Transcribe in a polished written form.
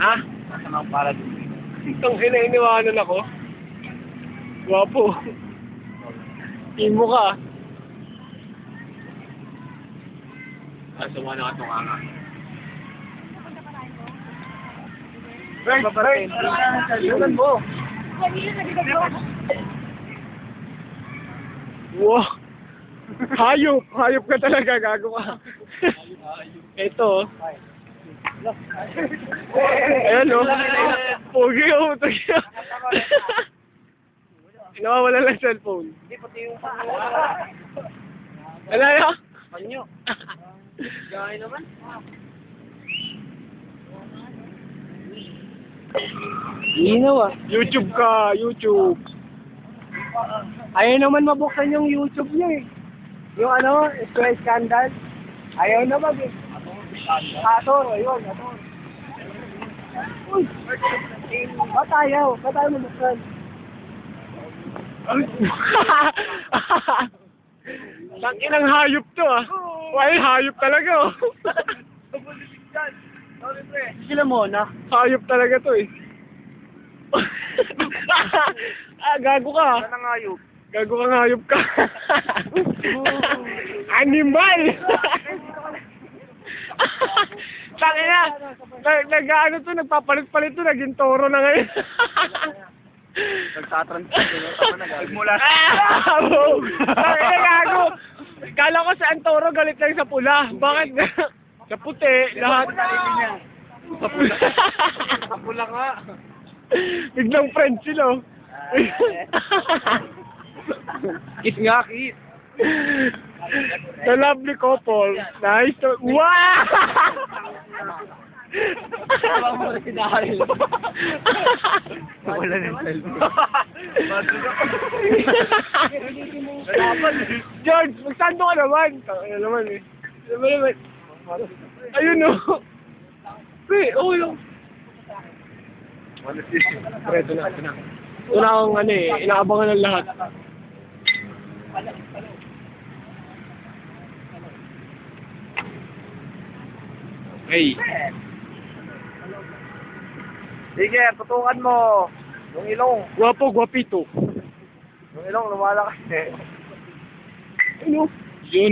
Ha? Masamang para dito. Itong iniwanan ako. Gwapo. Imo ka. Suma na ka itong anga. Ilan mo? Wow! Hayop! Hayop ka talaga, gago ka. Ito. Ayan o. Pogi o. Nawawala lang cellphone. Hindi, pati yung Wala na? panyo. Gaya naman. Inaw ah. YouTube ka, YouTube. Ayaw naman mabuksan yung YouTube niya eh. Yung ano, Square Scandal. Ayaw naman eh. Ator, ayun, Ator. Uy! Ba't ayaw? Ba't ayaw mabuksan? Tangin ang hayop to ah. Why, hayop talaga oh. Sila muna. Hayop talaga to eh. Gago ka. Saan ang ayok? Gago kang hayop ka. Animal! Tangina! Nag-ano to, nagpapalit-palit to, naging toro na ngayon. Nagtatransport. Nagmula. Tangina, gago! Kala ko sa toro galit lang sa pula. Bakit? Sa puti, lahat. Sa pula. Sa pula nga. Biglang friends sila. Kiss nga, kiss. The lovely couple. Nice to... Wow! Tawag mo rin si Daryl. Wala ng cellphone. George, magsando ka naman. Ano naman eh. Ano naman? Ayun o. Pre, okay lang. Pre, ito na, ito na. Ito na akong ano eh, inaabangan ng lahat. Hey. Sige, putukan mo. Yung ilong. Guwapo, guwapito. Yung ilong, lumalakas eh. Ano? Yun.